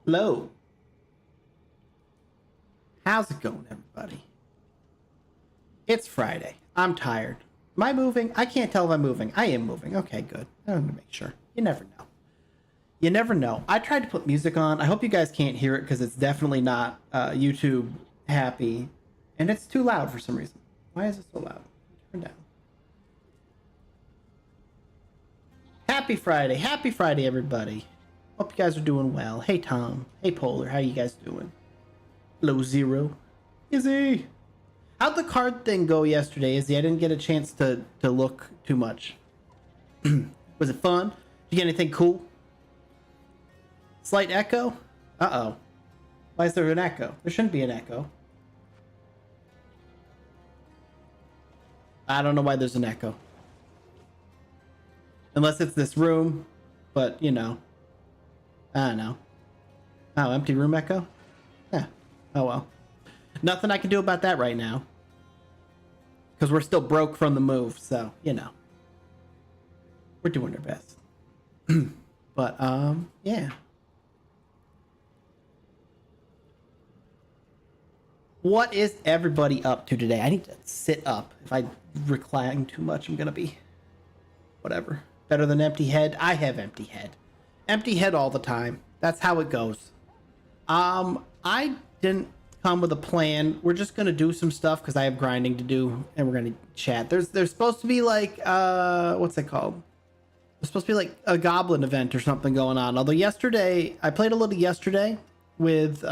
Hello. How's it going, everybody? It's Friday. I'm tired. Am I moving? I can't tell if I'm moving. I am moving. Okay, good. I want to make sure. You never know. You never know. I tried to put music on. I hope you guys can't hear it because it's definitely not YouTube happy. And it's too loud for some reason. Why is it so loud? Turn down. Happy Friday. Happy Friday, everybody. Hope you guys are doing well. Hey, Tom. Hey, Polar. How you guys doing? Hello, Zero. Izzy. How'd the card thing go yesterday, Izzy? I didn't get a chance to look too much. Was it fun? Did you get anything cool? Slight echo? Uh-oh. Why is there an echo? There shouldn't be an echo. I don't know why there's an echo. Unless it's this room, but, you know. I don't know. Oh, empty room echo? Yeah. Oh, well. Nothing I can do about that right now. Because we're still broke from the move, so, you know. We're doing our best. But, yeah. What is everybody up to today? I need to sit up. If I recline too much, I'm gonna be... whatever. Better than empty head? I have empty head. Empty head all the time. That's how it goes. I didn't come with a plan. We're just gonna do some stuff because I have grinding to do, and we're gonna chat. There's supposed to be like what's it called? There's supposed to be like a Goblin event or something going on. Although yesterday I played a little yesterday with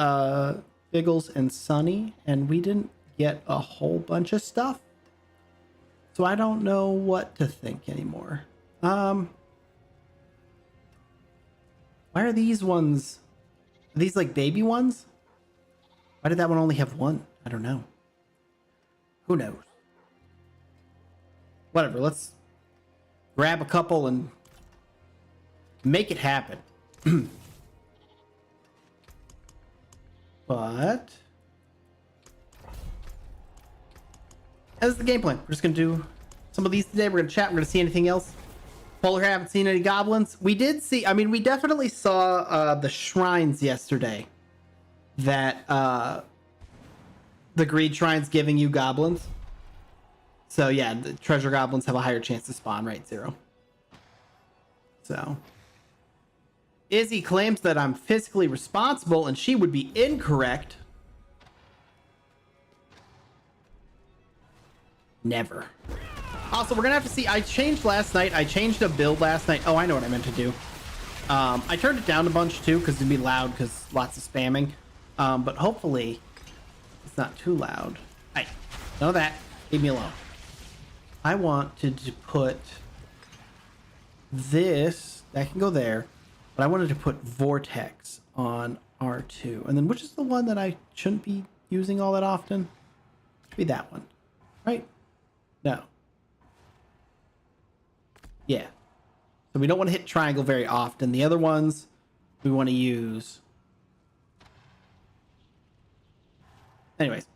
Biggles and Sunny, and we didn't get a whole bunch of stuff. So I don't know what to think anymore. Why are these ones? Are these like baby ones? Why did that one only have one? I don't know. Who knows? Whatever, let's grab a couple and make it happen. But as the game plan, we're just gonna do some of these today. We're gonna chat. We're gonna see anything else. Polar, haven't seen any goblins. We did see. I mean, we definitely saw the shrines yesterday. That the greed shrines giving you goblins. So yeah, the treasure goblins have a higher chance to spawn, right? Zero. So Izzy claims that I'm fiscally responsible, and she would be incorrect. Never. Also, we're gonna have to see. I changed last night. I changed a build last night. Oh, I know what I meant to do. I turned it down a bunch too because it'd be loud because lots of spamming. But hopefully it's not too loud. Hey, none of that. Leave me alone. I wanted to put this. That can go there. But I wanted to put Vortex on R2. And then which is the one that I shouldn't be using all that often? Should be that one. Right? No. Yeah. So we don't want to hit triangle very often. The other ones we want to use. Anyways.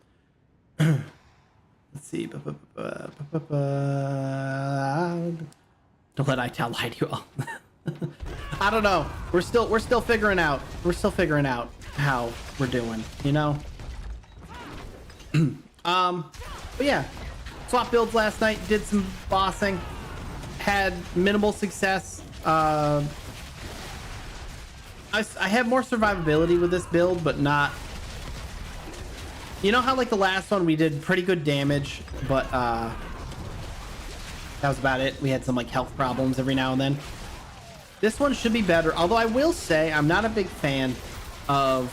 Let's see. Don't let ITAL lie to you all. I don't know. We're still figuring out. We're still figuring out how we're doing, you know? But yeah. Swap builds last night, did some bossing. Had minimal success. I have more survivability with this build, but not. You know how like the last one we did pretty good damage, but that was about it. We had some like health problems every now and then. This one should be better, although I will say I'm not a big fan of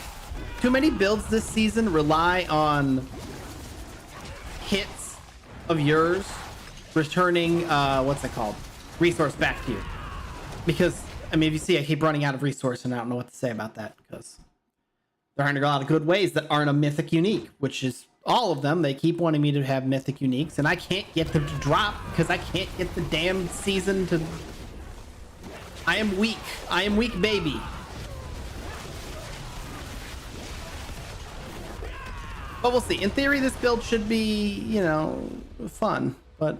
too many builds this season rely on hits of yours returning what's it called, resource back to you. Because I mean, if you see, I keep running out of resource, and I don't know what to say about that because there aren't a lot of good ways that aren't a mythic unique, which is all of them. They keep wanting me to have mythic uniques, and I can't get them to drop because I can't get the damn season to. I am weak. I am weak, baby. But we'll see. In theory, this build should be, you know, fun, but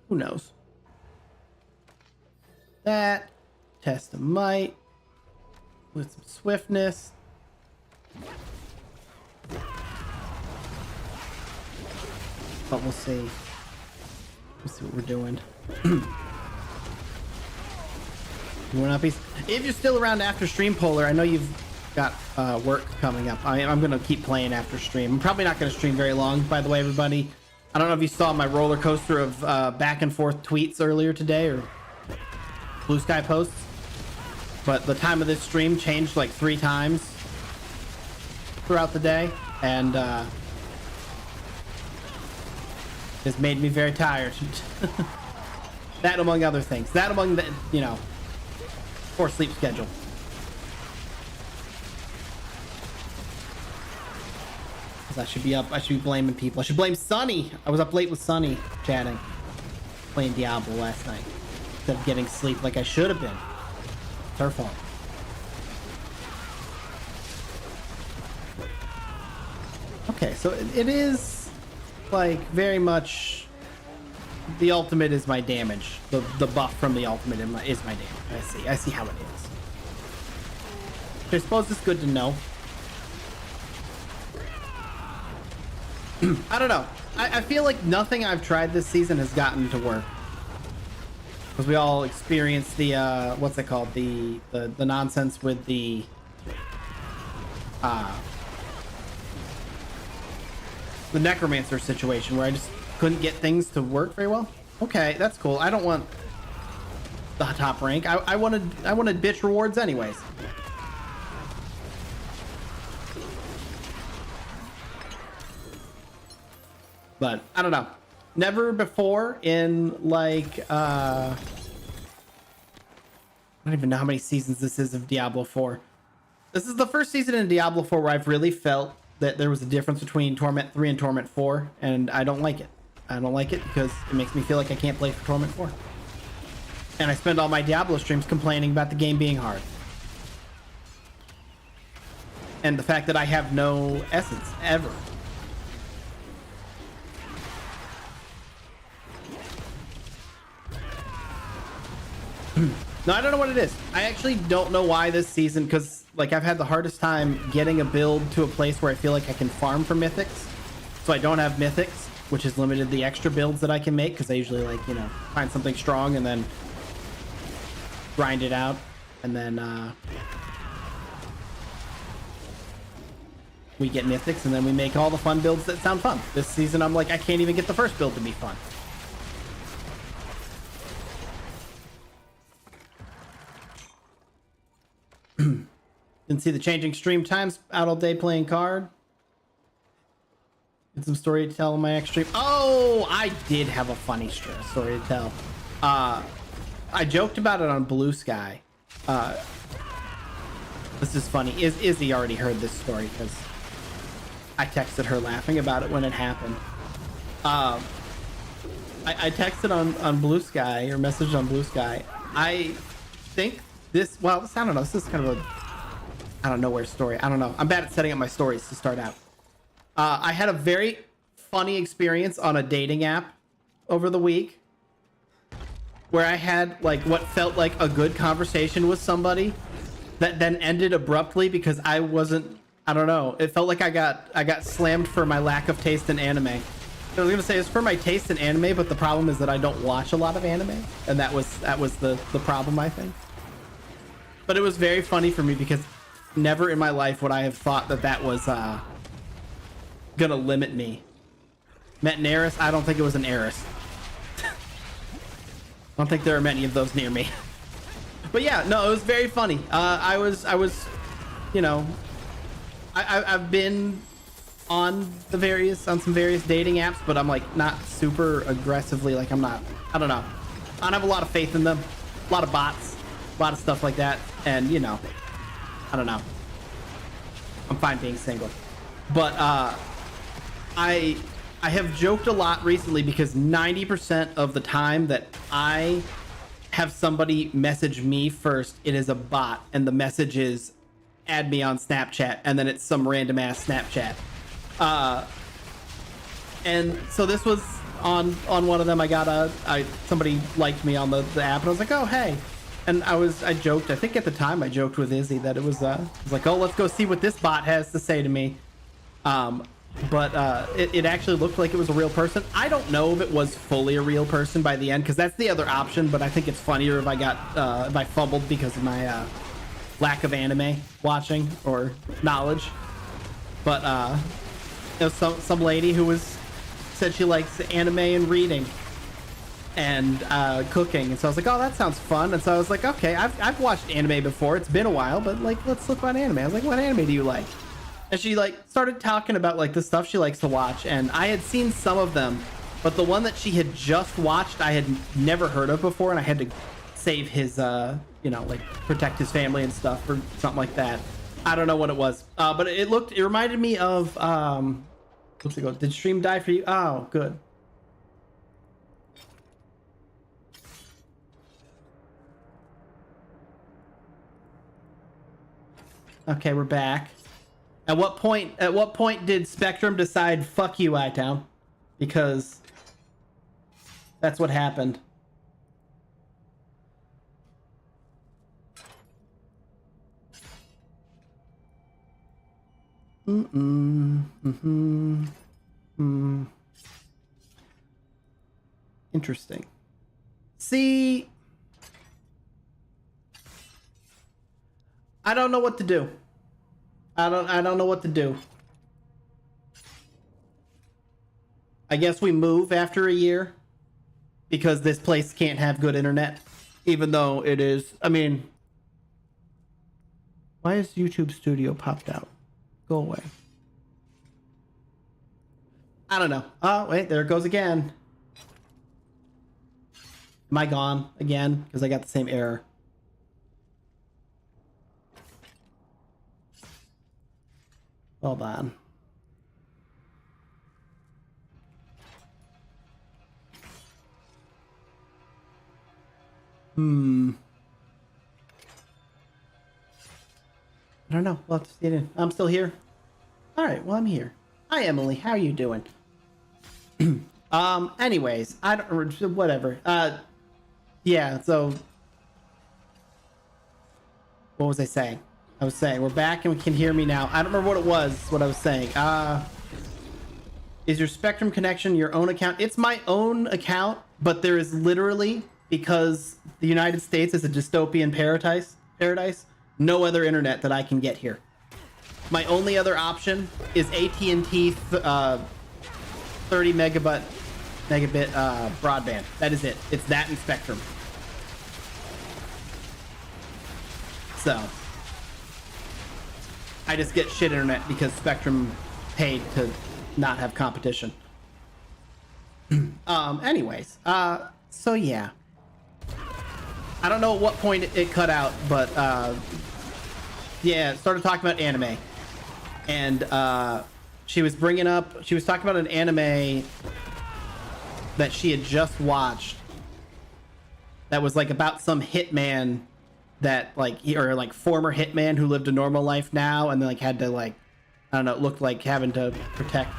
who knows? That test of might. with some swiftness. But we'll see. We'll see what we're doing. If you're still around after stream, Polar, I know you've got work coming up. I'm gonna keep playing after stream. I'm probably not gonna stream very long, by the way, everybody. I don't know if you saw my roller coaster of back and forth tweets earlier today or Blue Sky posts, but the time of this stream changed like 3 times throughout the day, and it's made me very tired. That among other things. That among the, you know, poor sleep schedule. I should be up. I should be blaming people. I should blame Sunny. I was up late with Sunny chatting, playing Diablo last night instead of getting sleep like I should have been. It's her fault. Okay, so it is like very much the ultimate is my damage. The buff from the ultimate is my damage. I see how it is. I suppose it's good to know. I don't know. I feel like nothing I've tried this season has gotten to work. Because we all experienced the what's it called? The nonsense with the necromancer situation where I just couldn't get things to work very well. Okay, that's cool. I don't want the top rank. I wanted bitch rewards anyways. But I don't know. Never before in like I don't even know how many seasons this is of Diablo 4. This is the first season in Diablo 4 where I've really felt that there was a difference between Torment 3 and Torment 4, and I don't like it. I don't like it because it makes me feel like I can't play for Torment 4. And I spend all my Diablo streams complaining about the game being hard. And the fact that I have no essence ever. No, I don't know what it is. I actually don't know why this season, because like I've had the hardest time getting a build to a place where I feel like I can farm for mythics. So I don't have mythics, which has limited the extra builds that I can make, because I usually like, you know, find something strong and then grind it out, and then we get mythics, and then we make all the fun builds that sound fun. This season I'm like, I can't even get the first build to be fun. Didn't see the changing stream times. Out all day playing card. Did some story to tell on my X stream. Oh, I did have a funny story to tell. I joked about it on Blue Sky. This is funny. Izzy already heard this story because I texted her laughing about it when it happened. I texted on Blue Sky, or messaged on Blue Sky. I think this, well, this, I don't know. This is kind of a, I don't know where story. I don't know. I'm bad at setting up my stories to start out. I had a very funny experience on a dating app over the week where I had like what felt like a good conversation with somebody that then ended abruptly because I wasn't, I don't know. It felt like I got slammed for my lack of taste in anime. I was gonna say it's for my taste in anime, but the problem is that I don't watch a lot of anime, and that was the problem, I think. But it was very funny for me because never in my life would I have thought that was gonna limit me. Met an heiress? I don't think it was an heiress. I don't think there are many of those near me. But yeah, no, it was very funny. I was, you know, I've been on some various dating apps, but I'm like not super aggressively. Like I'm not, I don't know. I don't have a lot of faith in them. A lot of bots, a lot of stuff like that. And you know, I don't know. I'm fine being single. But I have joked a lot recently because 90% of the time that I have somebody message me first, it is a bot, and the message is add me on Snapchat, and then it's some random ass Snapchat. And so this was on one of them. I got somebody liked me on the app, and I was like, oh hey. And I joked, I think at the time I joked with Izzy that it was like, oh, let's go see what this bot has to say to me. But it actually looked like it was a real person. I don't know if it was fully a real person by the end, because that's the other option, but I think it's funnier if I fumbled because of my lack of anime watching or knowledge. But it was some lady who said she likes anime and reading and cooking, and so I was like, oh, that sounds fun. And so I was like, okay, I've watched anime before, it's been a while, but like, let's look at anime. I was like, what anime do you like? And she like started talking about like the stuff she likes to watch, and I had seen some of them, but the one that she had just watched I had never heard of before, and I had to save his you know, like protect his family and stuff or something like that. I don't know what it was, but it reminded me of what's it called? Did stream die for you? Oh, good. Okay, we're back. At what point did Spectrum decide fuck you, iTown? Because that's what happened. Interesting. See, I don't know what to do. I don't know what to do. I guess we move after a year because this place can't have good internet, even though it is. I mean, why is YouTube Studio popped out? Go away. I don't know. Oh, wait, there it goes again. Am I gone again? Because I got the same error. Hold on. I don't know. We'll have to see it in. I'm still here. All right. Well, I'm here. Hi, Emily. How are you doing? Anyways, I don't. Whatever. Yeah. So, what was I saying? I was saying we're back and we can hear me now. I don't remember what it was. What I was saying. Is your Spectrum connection your own account? It's my own account, but there is literally, because the United States is a dystopian paradise, no other internet that I can get here. My only other option is AT&T 30 megabit broadband. That is it. It's that and Spectrum. So I just get shit internet because Spectrum paid to not have competition. Anyways, so yeah. I don't know at what point it cut out, but yeah, started talking about anime. And she was talking about an anime that she had just watched that was like about some hitman that like former hitman who lived a normal life now and then like had to like, I don't know, it looked like having to protect.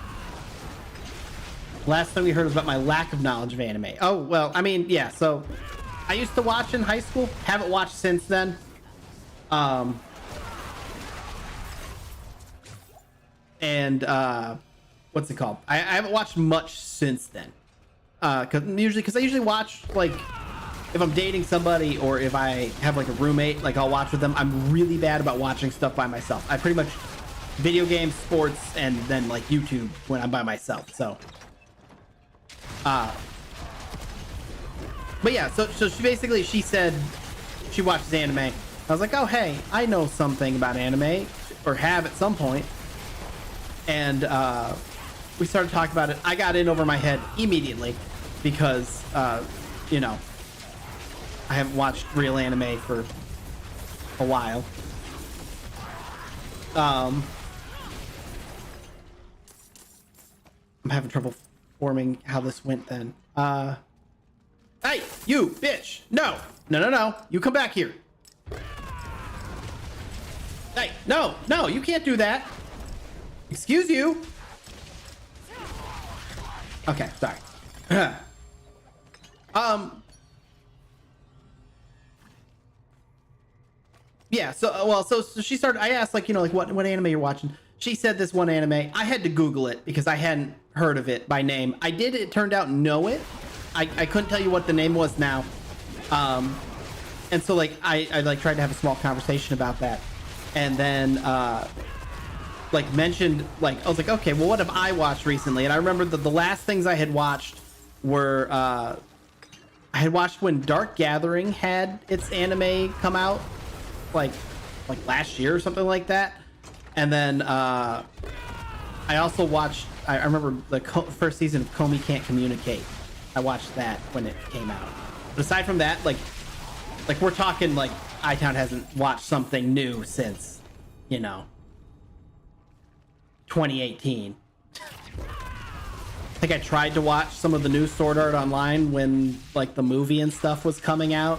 Last time we heard was about my lack of knowledge of anime. Oh, well, I mean, yeah, so I used to watch in high school, haven't watched since then. And what's it called? I haven't watched much since then. Because I usually watch, like, if I'm dating somebody or if I have like a roommate, like I'll watch with them. I'm really bad about watching stuff by myself. I pretty much video games, sports, and then like YouTube when I'm by myself. So, but yeah, so she said she watches anime. I was like, oh hey, I know something about anime, or have at some point. And we started talking about it. I got in over my head immediately because you know, I haven't watched real anime for a while. I'm having trouble forming how this went then. Hey, you bitch! No! You come back here. Hey, no, you can't do that. Excuse you. Okay, sorry. Yeah, so she started. I asked, like, like what anime you're watching. She said this one anime. I had to Google it because I hadn't heard of it by name. I did. It turned out know it. I couldn't tell you what the name was now. And so like I like tried to have a small conversation about that, and then like mentioned, like, I was like, okay, well, what have I watched recently? And I remember that the last things I had watched were I had watched when Dark Gathering had its anime come out, like last year or something like that. And then I also watched, I remember the first season of Comey Can't Communicate. I watched that when it came out. But aside from that, like we're talking like iTown hasn't watched something new since, 2018. I think I tried to watch some of the new Sword Art Online when like the movie and stuff was coming out,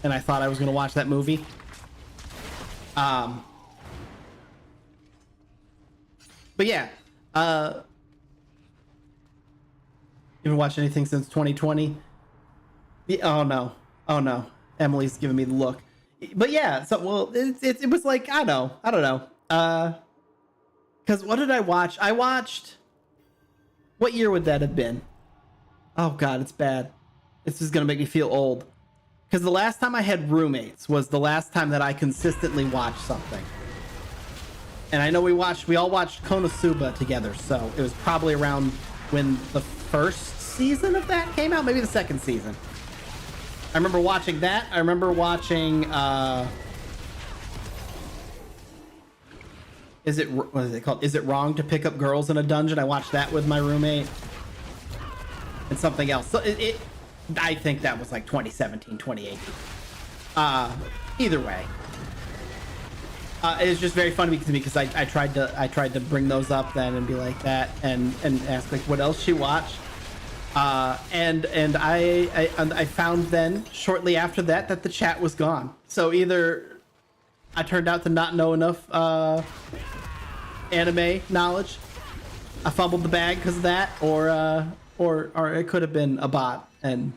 and I thought I was gonna watch that movie. But yeah, you haven't watched anything since 2020? Oh no, Emily's giving me the look. But yeah, so well, it was like I don't know. Because what did I watch? I watched. What year would that have been? Oh God, it's bad. This is gonna make me feel old. Because the last time I had roommates was the last time that I consistently watched something. And I know we all watched Konosuba together, so it was probably around when the first season of that came out, maybe the second season. I remember watching that. I remember watching what is it called? Is It Wrong to Pick Up Girls in a Dungeon? I watched that with my roommate. And something else. So I think that was like 2017, 2018. Either way. It was just very funny to me because I tried to bring those up then and be like that and ask like what else she watched. And I found then shortly after that the chat was gone. So either I turned out to not know enough anime knowledge, I fumbled the bag because of that, or it could have been a bot and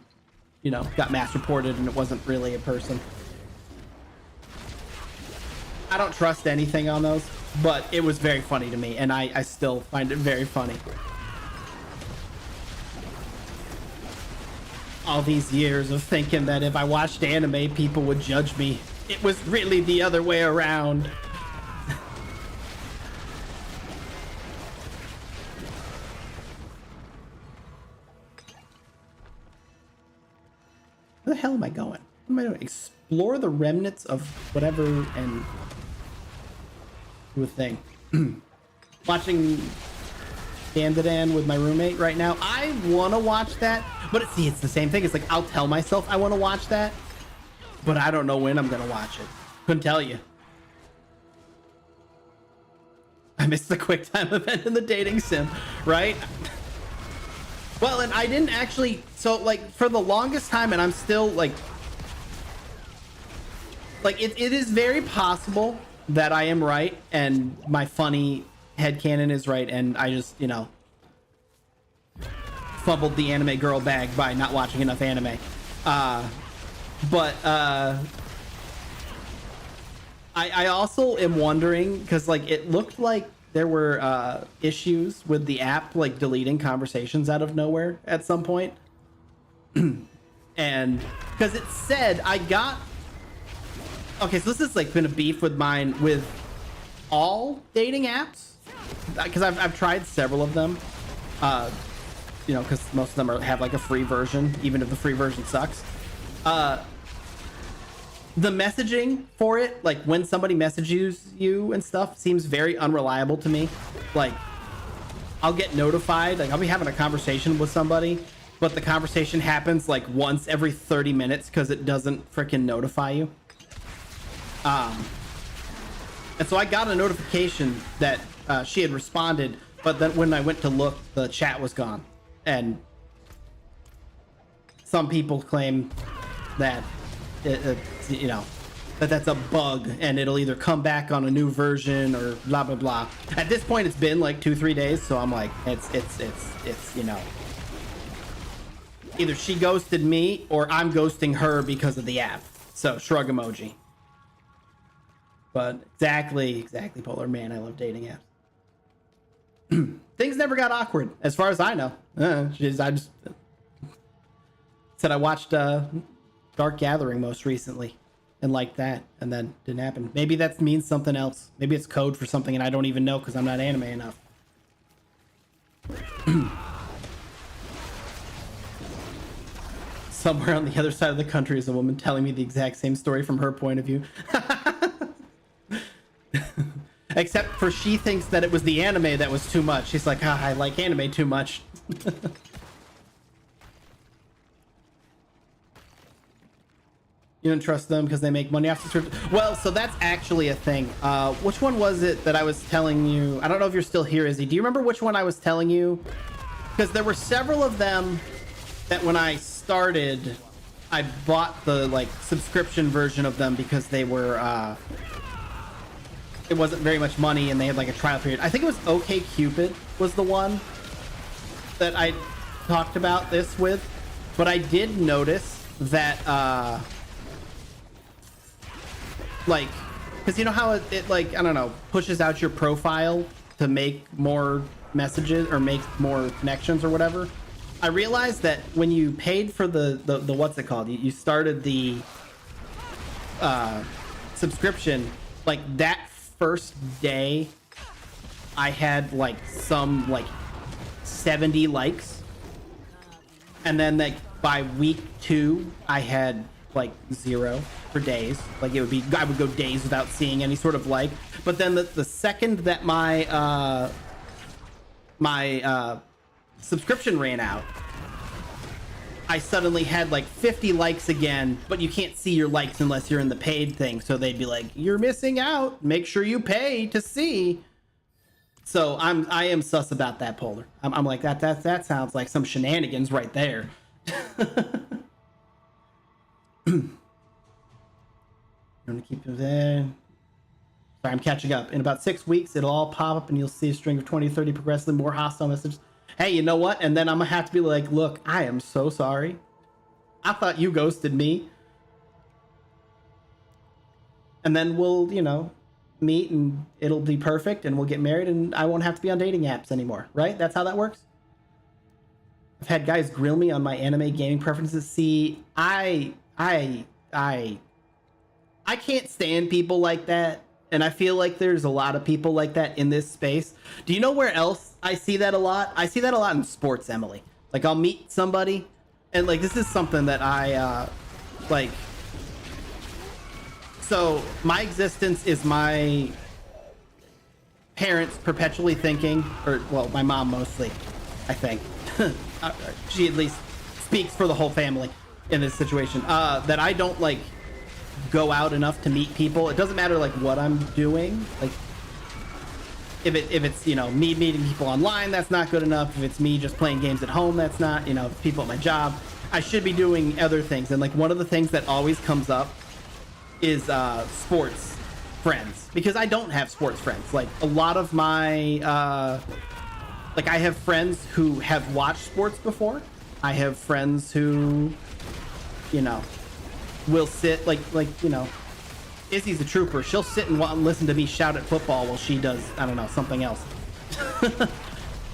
got mass reported and it wasn't really a person. I don't trust anything on those, but it was very funny to me, and I still find it very funny. All these years of thinking that if I watched anime, people would judge me. It was really the other way around. Where the hell am I going? What am I doing? Explore the remnants of whatever and do a thing. Watching Dandadan with my roommate right now. I want to watch that, but it's the same thing. It's like I'll tell myself I want to watch that, but I don't know when I'm gonna watch it. Couldn't tell you. I missed the QuickTime event in the dating sim, right? Well, and I didn't actually. So like for the longest time, and I'm still like it is very possible that I am right and my funny headcanon is right, and I just fumbled the anime girl bag by not watching enough anime. But I also am wondering because like it looked like there were issues with the app like deleting conversations out of nowhere at some point. And because it said I got okay, so this has like been a beef with mine with all dating apps because I've tried several of them, because most of them have like a free version, even if the free version sucks. The messaging for it, like when somebody messages you and stuff, seems very unreliable to me. Like I'll get notified, like I'll be having a conversation with somebody, but the conversation happens like once every 30 minutes because it doesn't freaking notify you. And so I got a notification that she had responded, but then when I went to look, the chat was gone. And some people claim that that's a bug and it'll either come back on a new version or blah blah blah. At this point it's been like 2-3 days, so I'm like it's either she ghosted me or I'm ghosting her because of the app. So shrug emoji. But exactly, Polar Man. I love dating apps. Things never got awkward, as far as I know. I just said I watched Dark Gathering most recently and liked that, and then didn't happen. Maybe that means something else. Maybe it's code for something and I don't even know because I'm not anime enough. Somewhere on the other side of the country is a woman telling me the exact same story from her point of view. Except for she thinks that it was the anime that was too much. She's like, ah, I like anime too much. You don't trust them because they make money off subscription. Well, so that's actually a thing. Which one was it that I was telling you? I don't know if you're still here, Izzy. Do you remember which one I was telling you? Because there were several of them that when I started, I bought the like subscription version of them because they were it wasn't very much money and they had like a trial period. I think it was OkCupid was the one that I talked about this with, but I did notice that like, because you know how it like, I don't know, pushes out your profile to make more messages or make more connections or whatever. I realized that when you paid for the what's it called, you started the subscription, like that first day I had like some like 70 likes, and then like by week 2 I had like 0 for days. Like it would be, I would go days without seeing any sort of like. But then the second that my subscription ran out, I suddenly had like 50 likes again, but you can't see your likes unless you're in the paid thing. So they'd be like, you're missing out. Make sure you pay to see. So I am sus about that, Polar. I'm like, that sounds like some shenanigans right there. I'm gonna keep it there. Sorry, I'm catching up. In about 6 weeks, it'll all pop up and you'll see a string of 20, 30 progressively more hostile messages. Hey, you know what? And then I'm gonna have to be like, look, I am so sorry. I thought you ghosted me. And then we'll, you know, meet and it'll be perfect and we'll get married and I won't have to be on dating apps anymore, right? That's how that works. I've had guys grill me on my anime gaming preferences. See, I can't stand people like that. And I feel like there's a lot of people like that in this space. Do you know where else I see that a lot? I see that a lot in sports, Emily. Like I'll meet somebody and like, this is something that I, like, so my existence is my parents perpetually thinking, or well, my mom mostly, I think. She at least speaks for the whole family in this situation, that I don't like go out enough to meet people. It doesn't matter like what I'm doing. Like if it's, you know, me meeting people online, that's not good enough. If it's me just playing games at home, that's not, you know, people at my job. I should be doing other things. And like one of the things that always comes up is sports friends, because I don't have sports friends. Like a lot of my like I have friends who have watched sports before. I have friends who, you know, will sit like you know, Izzy's a trooper. She'll sit and listen to me shout at football while she does, I don't know, something else.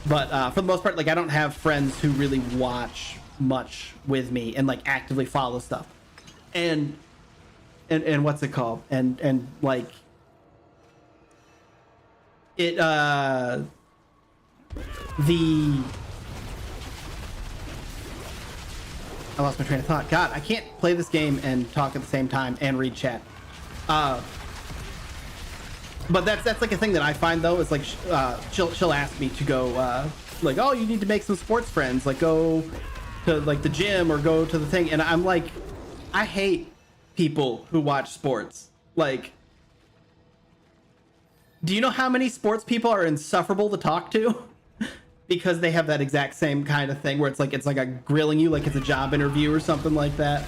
But for the most part, like I don't have friends who really watch much with me and like actively follow stuff. And what's it called? And like it I lost my train of thought. God, I can't play this game and talk at the same time and read chat. But that's like a thing that I find though, is like she'll ask me to go like, oh, you need to make some sports friends, like go to like the gym or go to the thing. And I'm like, I hate people who watch sports. Like, do you know how many sports people are insufferable to talk to? Because they have that exact same kind of thing where it's like a grilling you like it's a job interview or something like that.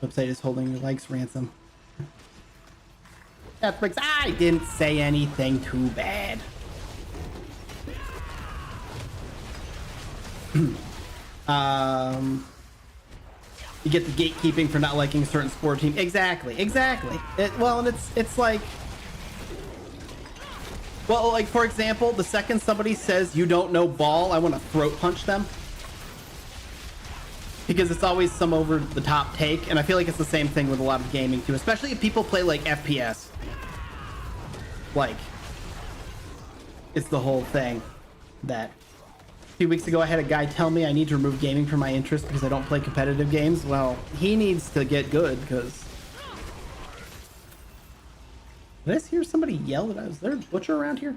Website is holding your likes ransom. Death Bricks, I didn't say anything too bad. You get the gatekeeping for not liking a certain sport team. Exactly. Well, and it's like, well, like for example, the second somebody says you don't know ball, I want to throat punch them. Because it's always some over the top take, and I feel like it's the same thing with a lot of gaming too, especially if people play like FPS. Like, it's the whole thing that a few weeks ago I had a guy tell me I need to remove gaming from my interest because I don't play competitive games. Well, he needs to get good because... Did I hear somebody yell that I was there? Butcher around here?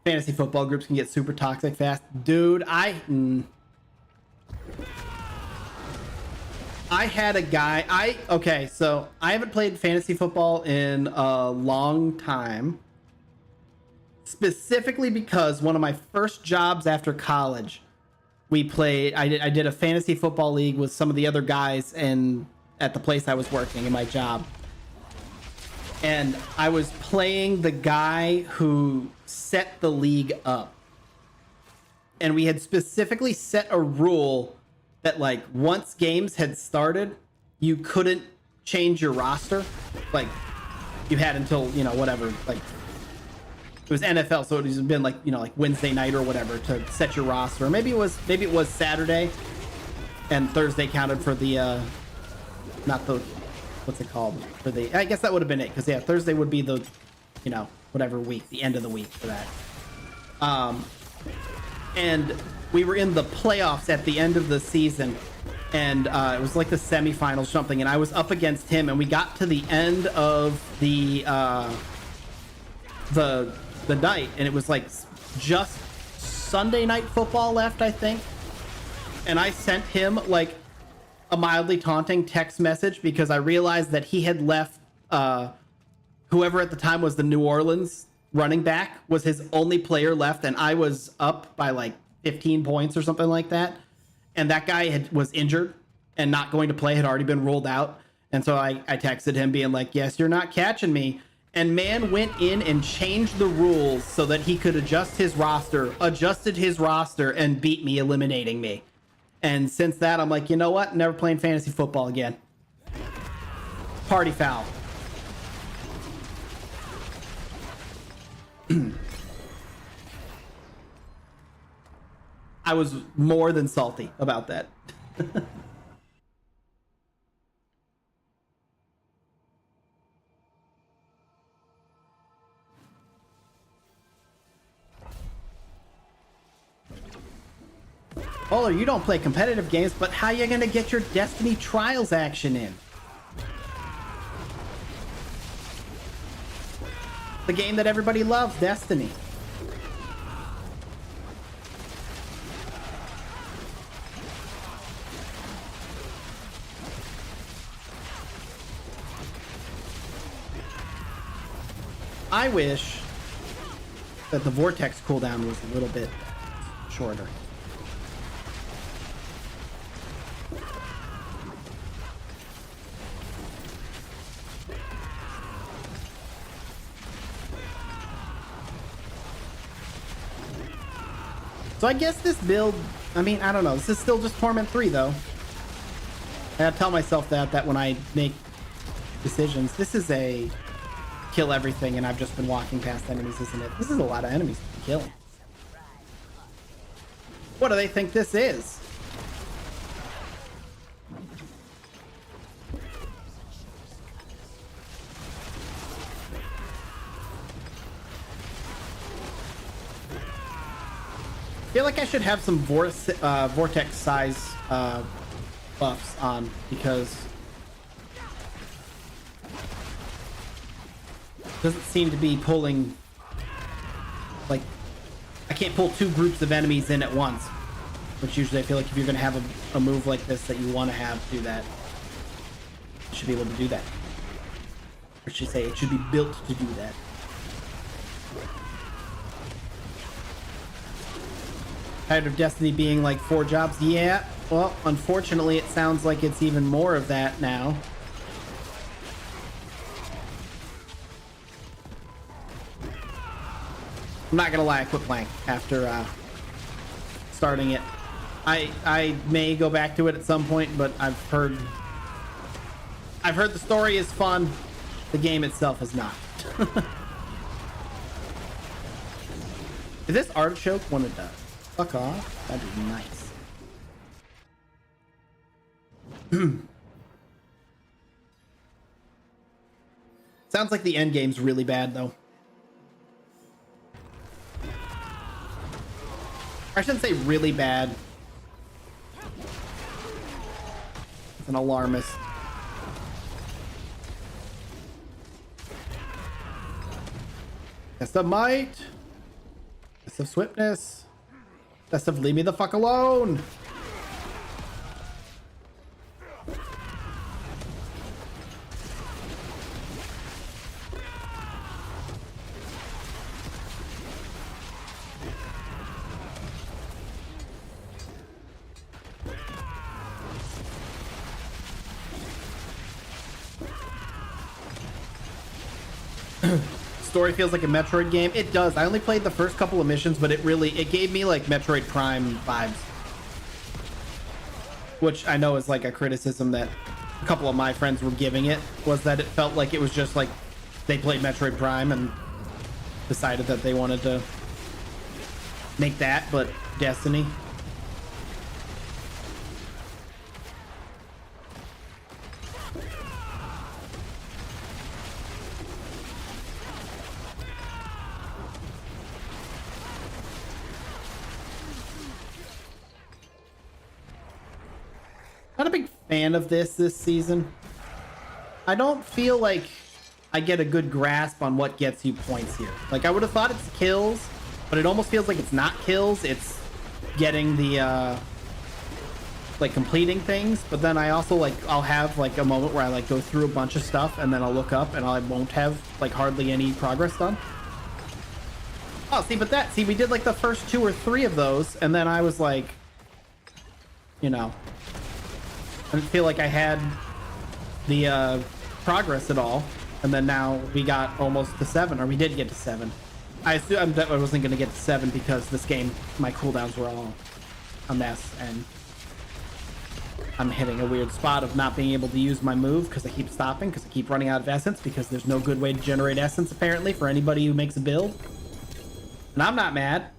Fantasy football groups can get super toxic fast. Dude, I had a guy, okay, so I haven't played fantasy football in a long time. Specifically because one of my first jobs after college, we played, I did a fantasy football league with some of the other guys at the place I was working in my job. And I was playing the guy who set the league up. And we had specifically set a rule that like once games had started, you couldn't change your roster. Like you had until, you know, whatever, like it was NFL, so it has been like, you know, like Wednesday night or whatever to set your roster. Or maybe it was Saturday and Thursday counted for the not the, what's it called, for the, I guess that would have been it, because yeah, Thursday would be the, you know, whatever week, the end of the week for that. And we were in the playoffs at the end of the season, and it was like the semifinals or something, and I was up against him, and we got to the end of the night, and it was like just Sunday night football left, I think. And I sent him like a mildly taunting text message because I realized that he had left whoever at the time was the New Orleans running back was his only player left, and I was up by like 15 points or something like that, and that guy was injured and not going to play, had already been ruled out. And so I texted him being like, yes, you're not catching me. And man went in and changed the rules so that he could adjusted his roster and beat me, eliminating me. And since that, I'm like, you know what, never playing fantasy football again. Party foul. I was more than salty about that. Oh, you don't play competitive games, but how you gonna get your Destiny Trials action in? The game that everybody loves, Destiny. I wish that the Vortex cooldown was a little bit shorter. So I guess this build, I mean, I don't know. This is still just Torment 3, though. I gotta tell myself that when I make decisions. This is a kill everything, and I've just been walking past enemies, isn't it? This is a lot of enemies to be killing. What do they think this is? I feel like I should have some vortex size buffs on, because it doesn't seem to be pulling, like, I can't pull two groups of enemies in at once, which usually I feel like if you're going to have a move like this that you want to have do that, you should be able to do that. Or should I say, it should be built to do that. Tired of Destiny being like 4 jobs? Yeah, well, unfortunately, it sounds like it's even more of that now. I'm not gonna lie, I quit playing after starting it. I may go back to it at some point, but I've heard the story is fun. The game itself is not. Is this artichoke one it does? Fuck off. That'd be nice. Sounds like the end game's really bad though. I shouldn't say really bad. It's an alarmist. Test of might. Test of swiftness. Test of leave me the fuck alone. Story feels like a Metroid game. It does. I only played the first couple of missions, but it gave me like Metroid Prime vibes, which I know is like a criticism that a couple of my friends were giving it, was that it felt like it was just like they played Metroid Prime and decided that they wanted to make that, but Destiny. Not a big fan of this season. I don't feel like I get a good grasp on what gets you points here. Like, I would have thought it's kills, but it almost feels like it's not kills. It's getting the, like, completing things. But then I also, like, I'll have, like, a moment where I, like, go through a bunch of stuff, and then I'll look up, and I won't have, like, hardly any progress done. Oh, see, we did, like, the first 2 or 3 of those, and then I was like, you know, I didn't feel like I had the progress at all, and then now we got almost to 7, or we did get to 7. I assumed I wasn't going to get to 7 because this game, my cooldowns were all a mess, and I'm hitting a weird spot of not being able to use my move because I keep stopping, because I keep running out of essence, because there's no good way to generate essence apparently for anybody who makes a build. And I'm not mad.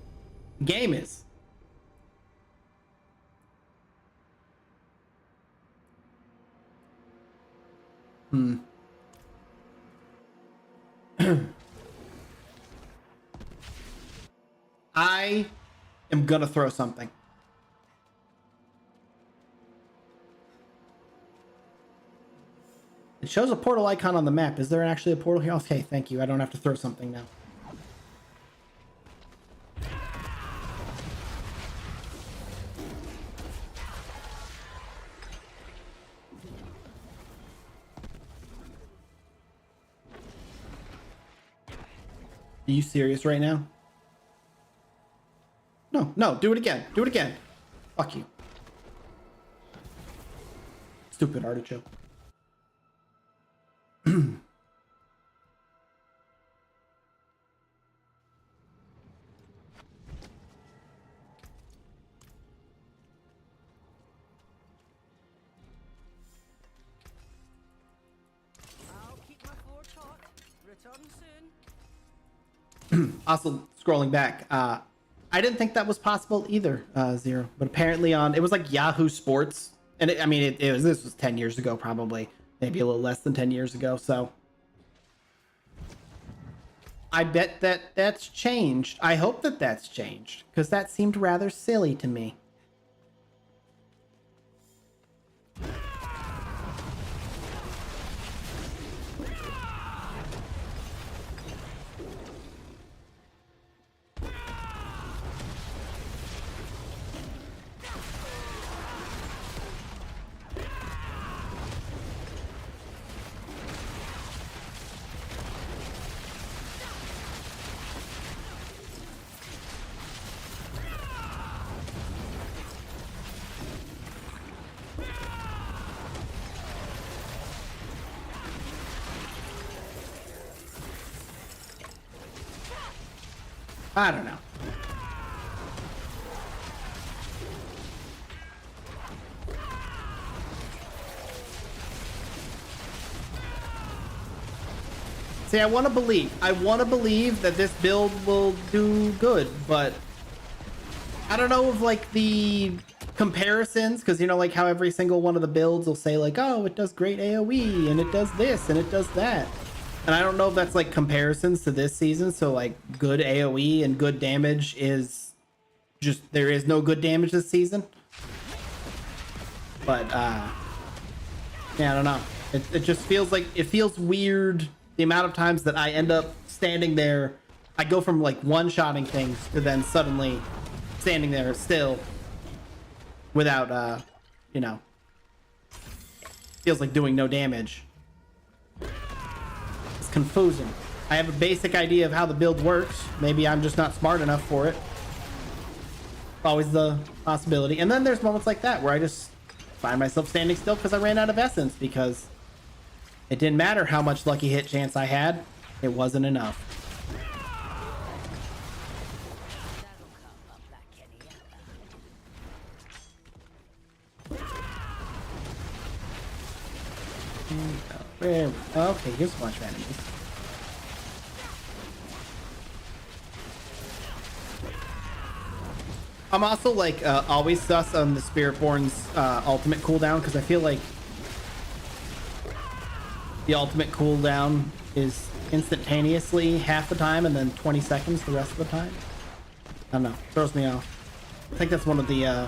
The game is. I am gonna throw something. It shows a portal icon on the map. Is there actually a portal here? Okay, thank you. I don't have to throw something now. Are you serious right now? No, do it again. Do it again. Fuck you. Stupid artichoke. I'll keep my forge hot. Return soon. Also, scrolling back, I didn't think that was possible either, Zero. But apparently it was like Yahoo Sports, and this was 10 years ago, probably, maybe a little less than 10 years ago. So I bet that that's changed. I hope that that's changed, because that seemed rather silly to me. I don't know. See, I want to believe that this build will do good, but I don't know if like the comparisons, because you know, like how every single one of the builds will say like, oh, it does great AoE and it does this and it does that. And I don't know if that's like comparisons to this season. So like good AoE and good damage is just, there is no good damage this season. But yeah, I don't know. It just feels like, it feels weird. The amount of times that I end up standing there, I go from like one-shotting things to then suddenly standing there still without, you know, feels like doing no damage. It's confusing. I have a basic idea of how the build works. Maybe I'm just not smart enough for it. Always the possibility. And then there's moments like that where I just find myself standing still because I ran out of essence, because it didn't matter how much lucky hit chance I had. It wasn't enough. Okay, here's a bunch of enemies. I'm also like always sus on the Spiritborn's ultimate cooldown, because I feel like the ultimate cooldown is instantaneously half the time and then 20 seconds the rest of the time. I don't know, throws me off. I think that's one of the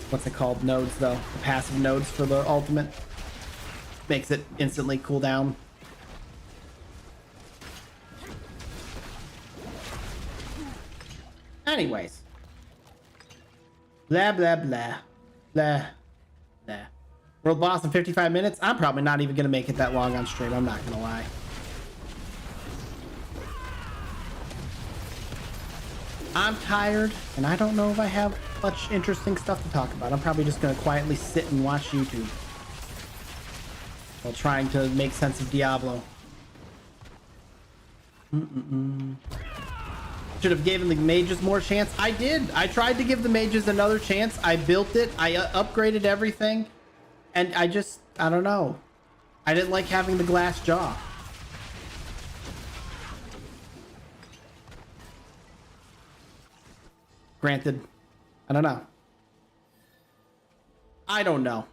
what's it called, nodes though, the passive nodes for the ultimate. Makes it instantly cool down. Anyways, blah blah blah blah blah. World boss in 55 minutes. I'm probably not even gonna make it that long on stream, I'm not gonna lie. I'm tired and I don't know if I have much interesting stuff to talk about. I'm probably just gonna quietly sit and watch YouTube while trying to make sense of Diablo. Should have given the mages more chance. I did. I tried to give the mages another chance. I built it. I upgraded everything. And I don't know. I didn't like having the glass jaw. Granted, I don't know. I don't know.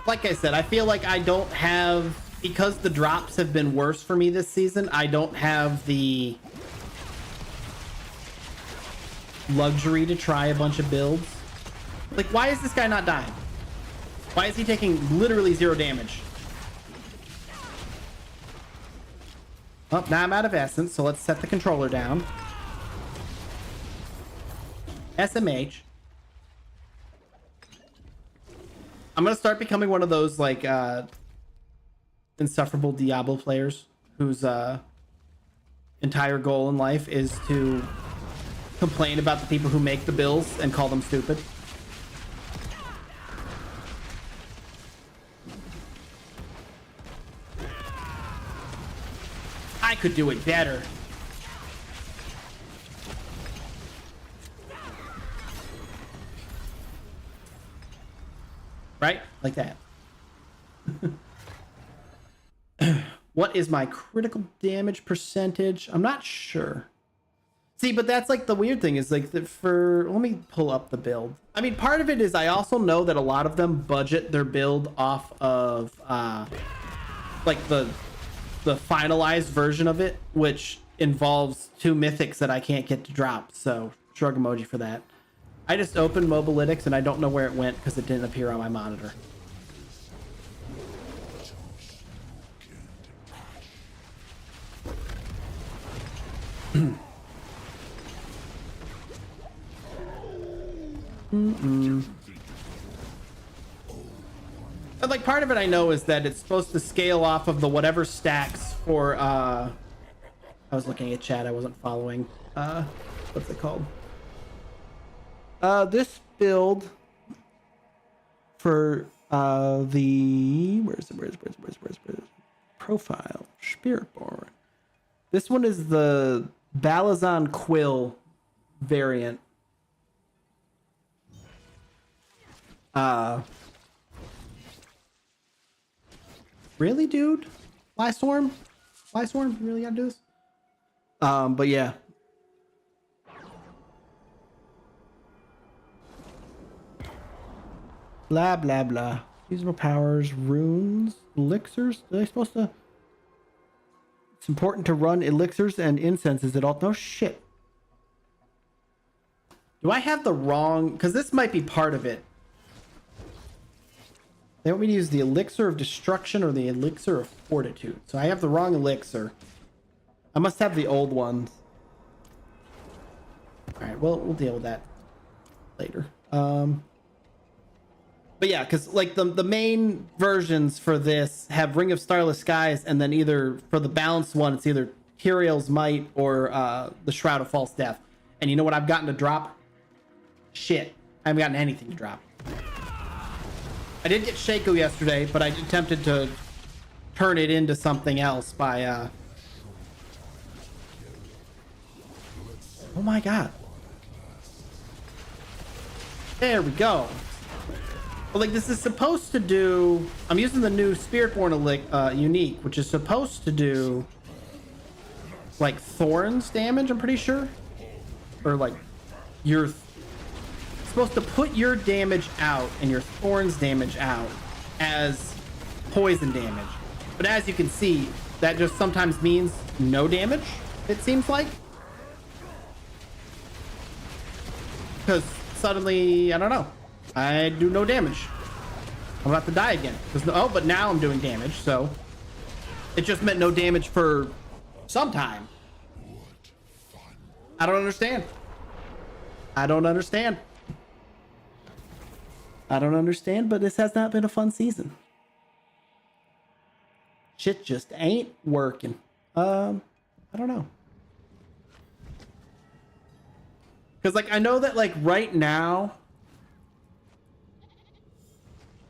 Like I said, I feel like I don't have, because the drops have been worse for me this season, I don't have the luxury to try a bunch of builds. Like, why is this guy not dying? Why is he taking literally 0 damage? Oh, now I'm out of essence, so let's set the controller down. SMH. I'm gonna start becoming one of those like insufferable Diablo players whose entire goal in life is to complain about the people who make the builds and call them stupid. I could do it better. Right? Like that. What is my critical damage percentage? I'm not sure. See, but that's like the weird thing is like let me pull up the build. I mean, part of it is I also know that a lot of them budget their build off of like the finalized version of it, which involves 2 mythics that I can't get to drop. So shrug emoji for that. I just opened Mobalytics and I don't know where it went because it didn't appear on my monitor. And like part of it I know is that it's supposed to scale off of the whatever stacks for I was looking at chat, I wasn't following what's it called? This build for the where's profile Spiritborn. This one is the Balazon Quill variant. Really, dude? Fly Storm? Fly Storm? You really gotta do this? But yeah. Blah, blah, blah. Seasonal powers, runes, elixirs. Are they supposed to... It's important to run elixirs and incenses at all... No shit. Do I have the wrong... Because this might be part of it. They want me to use the elixir of destruction or the elixir of fortitude. So I have the wrong elixir. I must have the old ones. Alright, well, we'll deal with that later. But yeah, because like the main versions for this have Ring of Starless Skies, and then either for the balanced one, it's either Tyrael's Might or the Shroud of False Death. And you know what I've gotten to drop? Shit. I haven't gotten anything to drop. I did get Shaco yesterday, but I attempted to turn it into something else by oh my god. There we go. But like this is supposed to do... I'm using the new Spiritborn unique, which is supposed to do like thorns damage, I'm pretty sure. Or like you're supposed to put your damage out and your thorns damage out as poison damage. But as you can see, that just sometimes means no damage, it seems like. Because suddenly, I don't know, I do no damage. I'm about to die again. Oh, but now I'm doing damage, so it just meant no damage for some time. I don't understand. I don't understand. I don't understand, but this has not been a fun season. Shit just ain't working. I don't know. Because like I know that like right now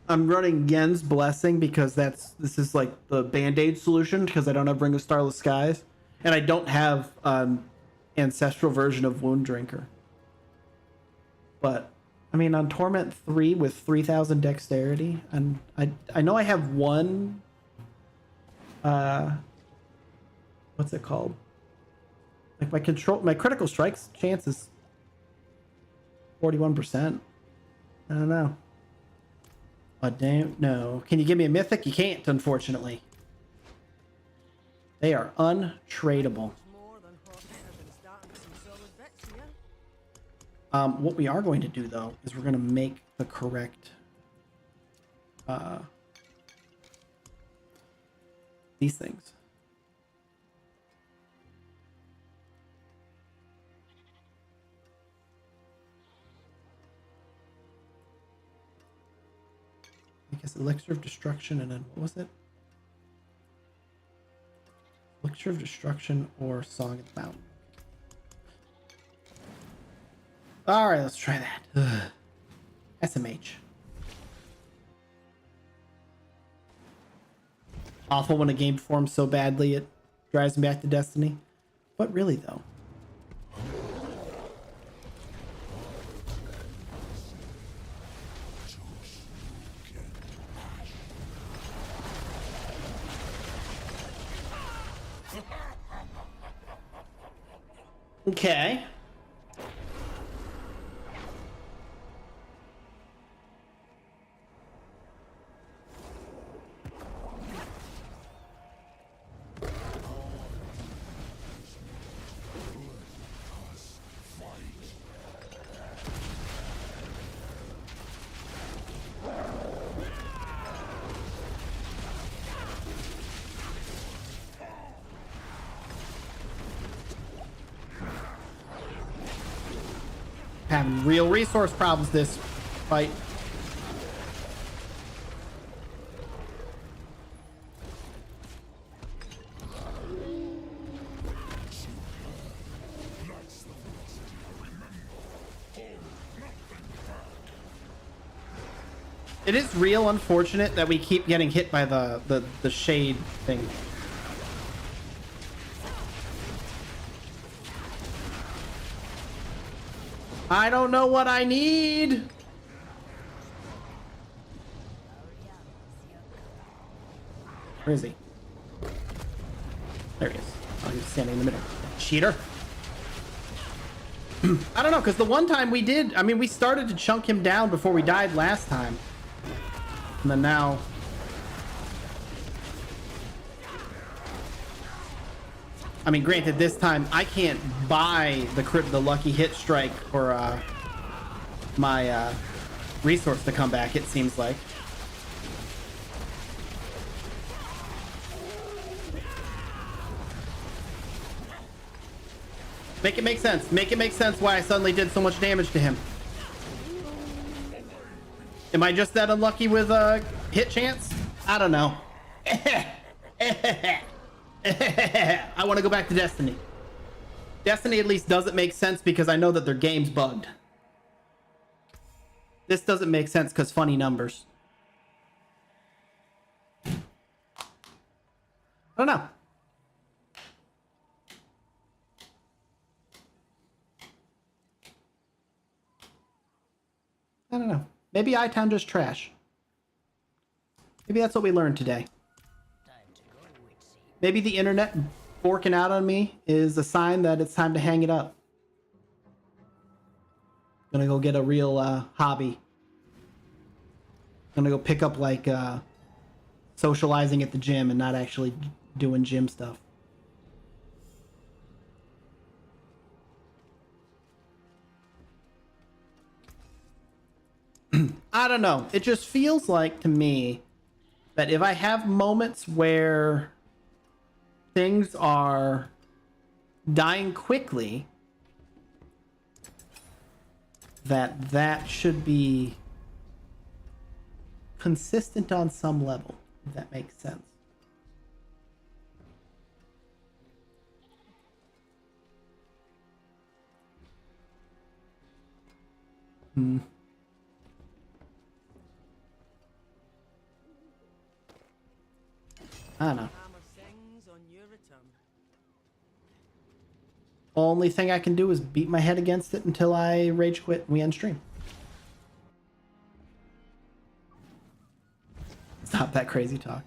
I'm running Yen's Blessing because this is like the band-aid solution because I don't have Ring of Starless Skies and I don't have ancestral version of Wound Drinker. But I mean on Torment 3 with 3000 dexterity, and I know I have one what's it called? Like my critical strikes chance is 41%. I don't know. Oh, damn. No. Can you give me a mythic? You can't, unfortunately. They are untradeable. What we are going to do, though, is we're going to make the correct... these things. I guess Elixir of Destruction, and then what was it? Elixir of Destruction or Song of the Mountain. Alright, let's try that. Ugh. SMH. Awful when a game performs so badly it drives me back to Destiny. But really, though. Okay. Having real resource problems this fight. It is real unfortunate that we keep getting hit by the shade thing. I don't know what I need. Where is he? There he is. Oh, he's standing in the middle. Cheater. I don't know, because the one time we did, I mean, we started to chunk him down before we died last time. And then now... I mean, granted, this time I can't buy the lucky hit strike for my resource to come back, it seems like. Make it make sense. Make it make sense why I suddenly did so much damage to him. Am I just that unlucky with a hit chance? I don't know. I want to go back to Destiny. Destiny at least doesn't make sense because I know that their game's bugged. This doesn't make sense because funny numbers. I don't know. I don't know. Maybe iTown just trash. Maybe that's what we learned today. Maybe the internet forking out on me is a sign that it's time to hang it up. Gonna go get a real hobby. Gonna go pick up like socializing at the gym and not actually doing gym stuff. I don't know. It just feels like to me that if I have moments where things are dying quickly, that should be consistent on some level, if that makes sense. I don't know. Only thing I can do is beat my head against it until I rage quit and we end stream. Stop that crazy talk.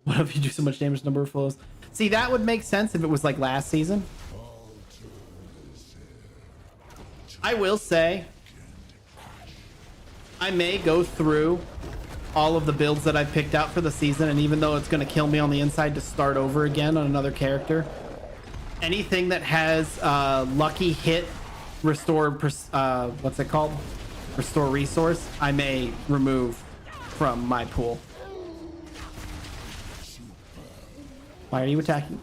What if you do so much damage, number of flows? See, that would make sense if it was like last season. I will say, I may go through all of the builds that I've picked out for the season, and even though it's going to kill me on the inside to start over again on another character, anything that has lucky hit, restore, what's it called? Restore resource, I may remove from my pool. Why are you attacking?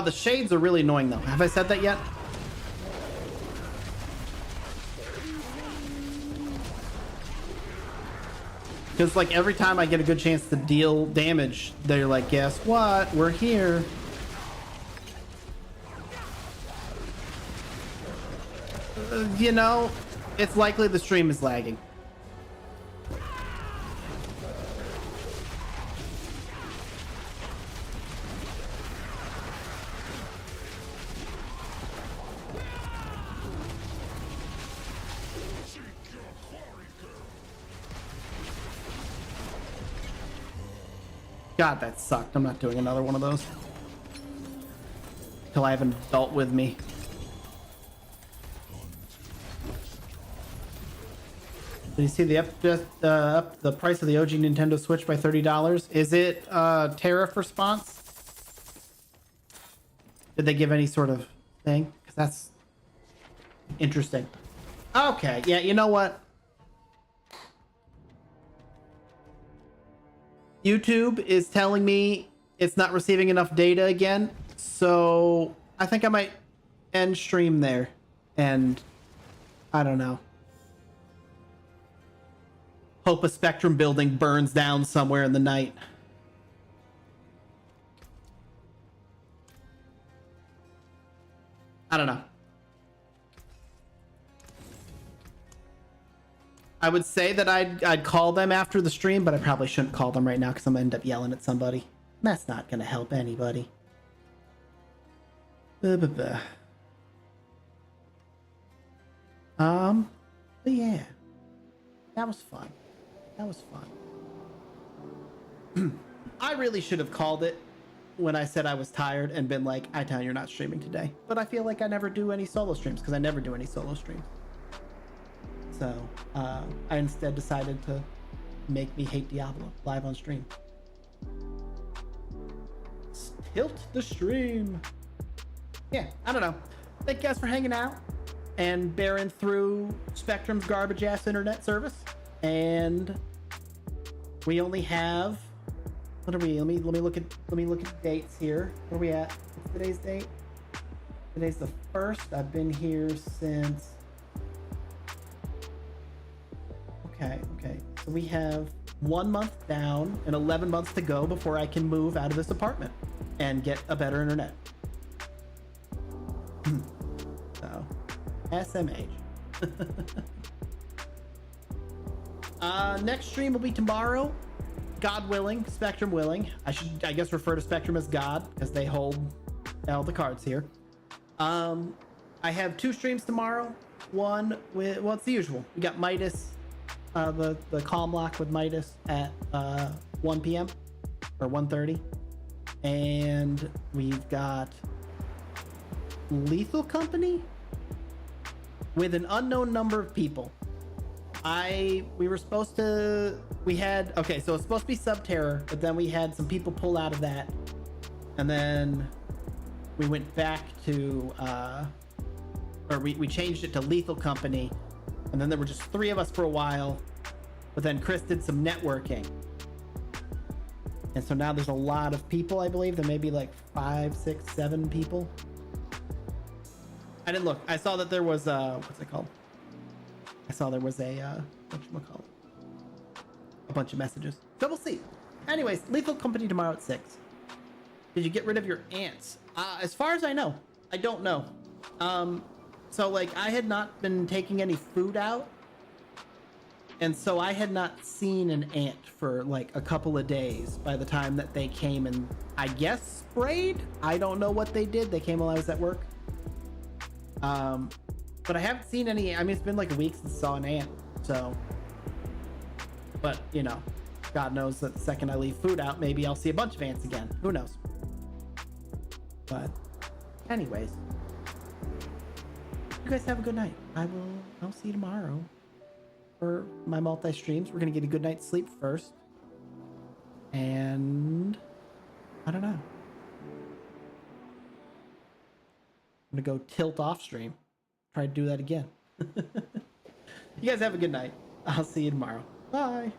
The shades are really annoying though. Have I said that yet? Because like every time I get a good chance to deal damage, they're like, guess what? We're here. You know, it's likely the stream is lagging. God, that sucked. I'm not doing another one of those till I have an adult with me. Did you see the up the price of the OG Nintendo Switch by $30? Is it tariff response? Did they give any sort of thing? Because that's interesting. Okay, yeah, you know what? YouTube is telling me it's not receiving enough data again, so I think I might end stream there, and I don't know. Hope a Spectrum building burns down somewhere in the night. I don't know. I would say that I'd call them after the stream, but I probably shouldn't call them right now because I'm gonna end up yelling at somebody. That's not gonna help anybody. But yeah, that was fun. That was fun. I really should have called it when I said I was tired and been like, I-Town, you're not streaming today. But I feel like I never do any solo streams because I never do any solo streams. So I instead decided to make me hate Diablo live on stream. Tilt the stream. Yeah, I don't know. Thank you guys for hanging out and bearing through Spectrum's garbage ass internet service. And we only have, what are we? Let me look at dates here. Where are we at? What's today's date? Today's the 1st. I've been here since. Okay. So we have 1 month down and 11 months to go before I can move out of this apartment and get a better internet. So, SMH. Next stream will be tomorrow. God willing, Spectrum willing. I guess refer to Spectrum as God because they hold all the cards here. I have 2 streams tomorrow. One with, well, it's the usual. We got Midas, the Calm Lock with Midas at 1 p.m. or 1:30. And we've got Lethal Company with an unknown number of people. We were supposed to, okay, so it's supposed to be Subterror, but then we had some people pull out of that. And then we went back to, or we changed it to Lethal Company. And then there were just 3 of us for a while, but then Chris did some networking. And so now there's a lot of people, I believe. There may be like 5, 6, 7 people. I didn't look. I saw that there was what's it called? I saw there was a whatchamacallit? A bunch of messages. So we'll see. Anyways, Lethal Company tomorrow at 6. Did you get rid of your ants? As far as I know, I don't know. So like I had not been taking any food out, and so I had not seen an ant for like a couple of days by the time that they came and I guess sprayed. I don't know what they did. They came while I was at work. But I haven't seen any. I mean, it's been like a week since I saw an ant. So, but you know, God knows that the second I leave food out, maybe I'll see a bunch of ants again. Who knows? But anyways, you guys have a good night. I'll see you tomorrow for my multi streams. We're gonna get a good night's sleep first, and I don't know. I'm gonna go tilt off stream. Try to do that again. You guys have a good night. I'll see you tomorrow. Bye.